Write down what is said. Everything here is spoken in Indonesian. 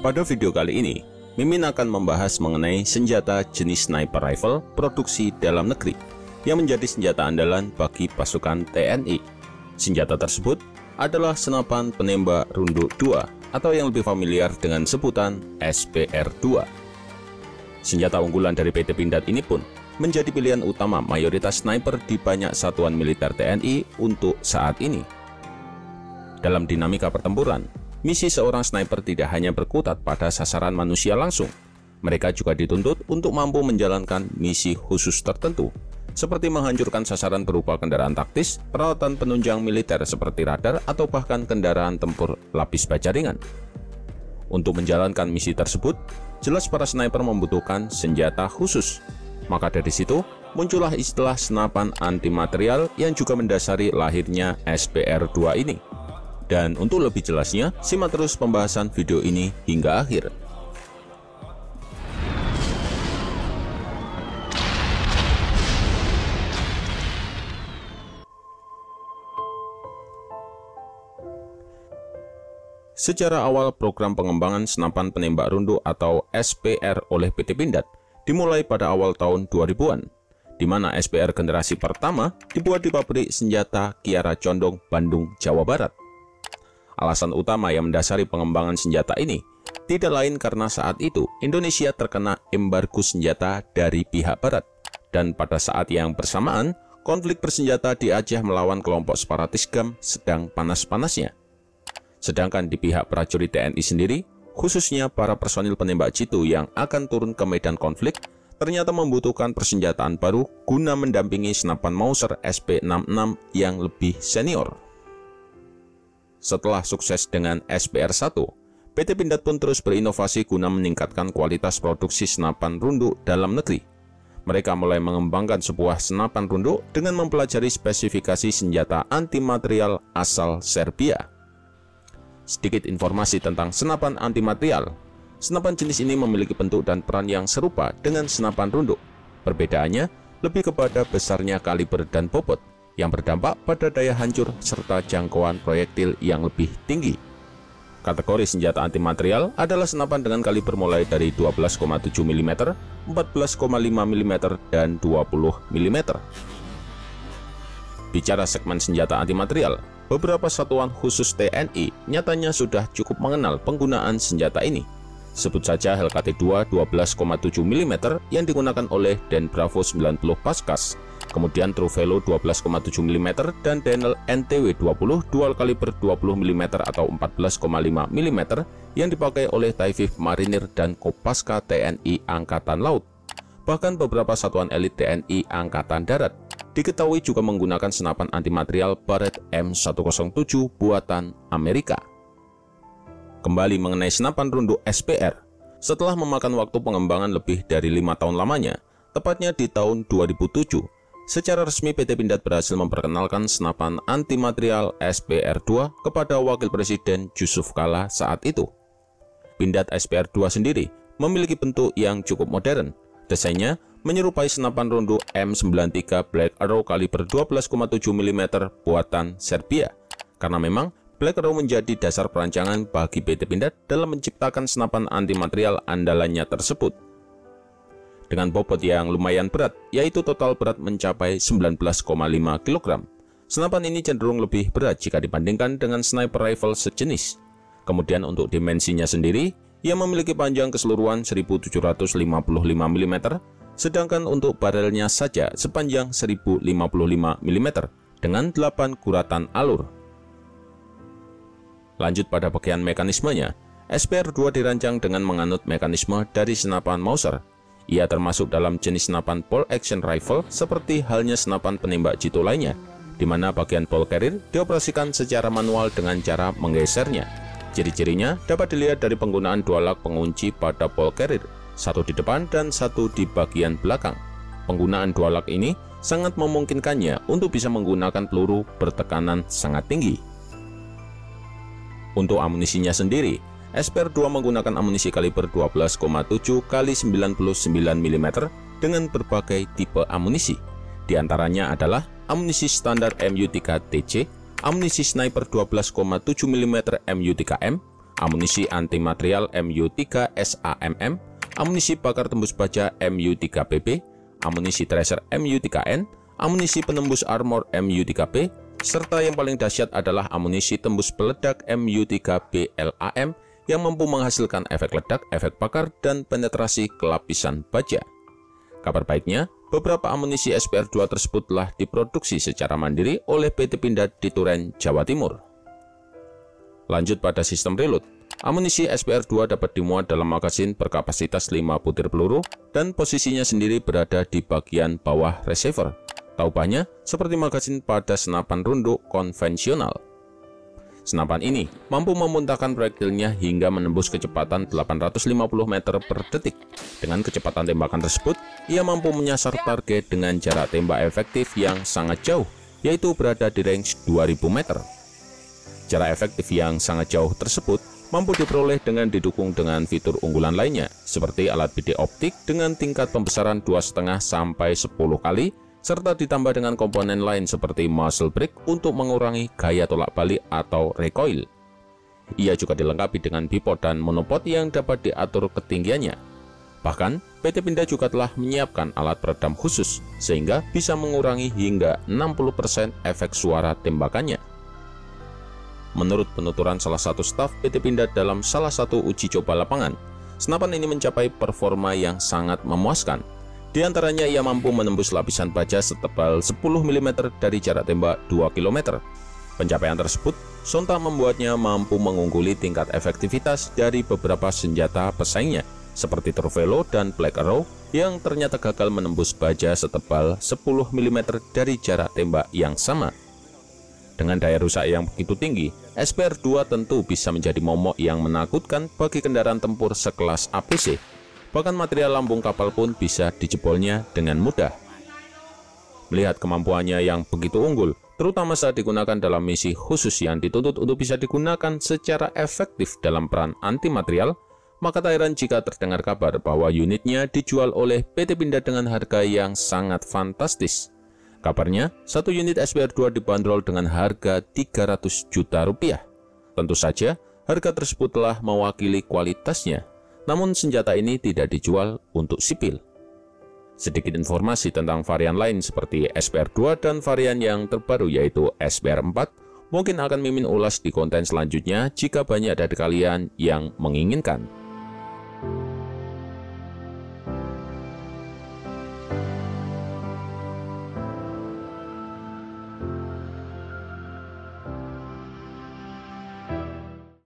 Pada video kali ini, Mimin akan membahas mengenai senjata jenis sniper rifle produksi dalam negeri yang menjadi senjata andalan bagi pasukan TNI. Senjata tersebut adalah senapan penembak runduk 2 atau yang lebih familiar dengan sebutan SPR-2. Senjata unggulan dari PT Pindad ini pun menjadi pilihan utama mayoritas sniper di banyak satuan militer TNI untuk saat ini. Dalam dinamika pertempuran, misi seorang sniper tidak hanya berkutat pada sasaran manusia langsung. Mereka juga dituntut untuk mampu menjalankan misi khusus tertentu, seperti menghancurkan sasaran berupa kendaraan taktis, peralatan penunjang militer seperti radar, atau bahkan kendaraan tempur lapis baja ringan. Untuk menjalankan misi tersebut, jelas para sniper membutuhkan senjata khusus. Maka dari situ, muncullah istilah senapan anti material yang juga mendasari lahirnya SPR-2 ini. Dan untuk lebih jelasnya, simak terus pembahasan video ini hingga akhir. Secara awal, program pengembangan senapan penembak runduk atau SPR oleh PT Pindad dimulai pada awal tahun 2000-an, di mana SPR generasi pertama dibuat di pabrik senjata Kiara Condong, Bandung, Jawa Barat. Alasan utama yang mendasari pengembangan senjata ini tidak lain karena saat itu Indonesia terkena embargo senjata dari pihak Barat, dan pada saat yang bersamaan, konflik bersenjata di Aceh melawan kelompok separatis GAM sedang panas-panasnya. Sedangkan di pihak prajurit TNI sendiri, khususnya para personil penembak jitu yang akan turun ke medan konflik, ternyata membutuhkan persenjataan baru guna mendampingi senapan Mauser SP66 yang lebih senior. Setelah sukses dengan SPR-1, PT Pindad pun terus berinovasi guna meningkatkan kualitas produksi senapan runduk dalam negeri. Mereka mulai mengembangkan sebuah senapan runduk dengan mempelajari spesifikasi senjata anti material asal Serbia. Sedikit informasi tentang senapan anti material. Senapan jenis ini memiliki bentuk dan peran yang serupa dengan senapan runduk. Perbedaannya lebih kepada besarnya kaliber dan bobot, yang berdampak pada daya hancur serta jangkauan proyektil yang lebih tinggi. Kategori senjata anti material adalah senapan dengan kaliber mulai dari 12,7 mm, 14,5 mm, dan 20 mm. Bicara segmen senjata anti material, beberapa satuan khusus TNI nyatanya sudah cukup mengenal penggunaan senjata ini. Sebut saja HLKT-2 12,7 mm yang digunakan oleh Den Bravo 90 Paskas, kemudian Truvelo 12,7 mm dan Denel NTW-20 dual kaliber 20 mm atau 14,5 mm yang dipakai oleh Taifib Marinir dan Kopaska TNI Angkatan Laut. Bahkan beberapa satuan elit TNI Angkatan Darat diketahui juga menggunakan senapan anti material Barrett M107 buatan Amerika. Kembali mengenai senapan runduk SPR, setelah memakan waktu pengembangan lebih dari 5 tahun lamanya, tepatnya di tahun 2007, secara resmi PT Pindad berhasil memperkenalkan senapan anti material SPR-2 kepada Wakil Presiden Yusuf Kala saat itu. Pindad SPR-2 sendiri memiliki bentuk yang cukup modern. Desainnya menyerupai senapan runduk M93 Black Arrow kaliber 12,7 mm buatan Serbia, karena memang Black Arrow menjadi dasar perancangan bagi PT Pindad dalam menciptakan senapan anti material andalannya tersebut. Dengan bobot yang lumayan berat, yaitu total berat mencapai 19,5 kg, senapan ini cenderung lebih berat jika dibandingkan dengan sniper rifle sejenis. Kemudian untuk dimensinya sendiri, ia memiliki panjang keseluruhan 1755 mm, sedangkan untuk barelnya saja sepanjang 1055 mm dengan 8 guratan alur. Lanjut pada bagian mekanismenya, SPR-2 dirancang dengan menganut mekanisme dari senapan Mauser. Ia termasuk dalam jenis senapan bolt action rifle seperti halnya senapan penembak jitu lainnya, di mana bagian ball carrier dioperasikan secara manual dengan cara menggesernya. Ciri-cirinya dapat dilihat dari penggunaan dua lak pengunci pada ball carrier, satu di depan dan satu di bagian belakang. Penggunaan dua lak ini sangat memungkinkannya untuk bisa menggunakan peluru bertekanan sangat tinggi. Untuk amunisinya sendiri, SPR-2 menggunakan amunisi kaliber 12,7 x 99 mm dengan berbagai tipe amunisi. Di antaranya adalah amunisi standar MU3TC, amunisi sniper 12,7 mm MU3M, amunisi anti material MU3 SAMM, amunisi bakar tembus baja MU3BB, amunisi tracer MU3N, amunisi penembus armor MU3B, serta yang paling dahsyat adalah amunisi tembus peledak MU3BLAM yang mampu menghasilkan efek ledak, efek bakar, dan penetrasi ke lapisan baja. Kabar baiknya, beberapa amunisi SPR2 tersebut telah diproduksi secara mandiri oleh PT Pindad di Turen, Jawa Timur. Lanjut pada sistem reload, amunisi SPR2 dapat dimuat dalam magasin berkapasitas 5 butir peluru dan posisinya sendiri berada di bagian bawah receiver. Taubahnya seperti magasin pada senapan runduk konvensional. Senapan ini mampu memuntahkan proyektilnya hingga menembus kecepatan 850 meter per detik. Dengan kecepatan tembakan tersebut, ia mampu menyasar target dengan jarak tembak efektif yang sangat jauh, yaitu berada di range 2000 meter. Jarak efektif yang sangat jauh tersebut mampu diperoleh dengan didukung dengan fitur unggulan lainnya, seperti alat bidik optik dengan tingkat pembesaran 2,5 sampai 10 kali, serta ditambah dengan komponen lain seperti muzzle brake untuk mengurangi gaya tolak balik atau recoil. Ia juga dilengkapi dengan bipod dan monopod yang dapat diatur ketinggiannya. Bahkan, PT Pindad juga telah menyiapkan alat peredam khusus, sehingga bisa mengurangi hingga 60% efek suara tembakannya. Menurut penuturan salah satu staf PT Pindad dalam salah satu uji coba lapangan, senapan ini mencapai performa yang sangat memuaskan. Di antaranya ia mampu menembus lapisan baja setebal 10 mm dari jarak tembak 2 km. Pencapaian tersebut sontak membuatnya mampu mengungguli tingkat efektivitas dari beberapa senjata pesaingnya, seperti Torvelo dan Black Arrow yang ternyata gagal menembus baja setebal 10 mm dari jarak tembak yang sama. Dengan daya rusak yang begitu tinggi, SPR2 tentu bisa menjadi momok yang menakutkan bagi kendaraan tempur sekelas APC. Bahkan material lambung kapal pun bisa dijebolnya dengan mudah. Melihat kemampuannya yang begitu unggul, terutama saat digunakan dalam misi khusus yang dituntut untuk bisa digunakan secara efektif dalam peran anti-material, maka tak heran jika terdengar kabar bahwa unitnya dijual oleh PT Pindad dengan harga yang sangat fantastis. Kabarnya, satu unit SPR2 dibanderol dengan harga 300 juta rupiah. Tentu saja, harga tersebut telah mewakili kualitasnya, namun senjata ini tidak dijual untuk sipil. Sedikit informasi tentang varian lain seperti SPR2 dan varian yang terbaru yaitu SPR4, mungkin akan Mimin ulas di konten selanjutnya jika banyak dari kalian yang menginginkan.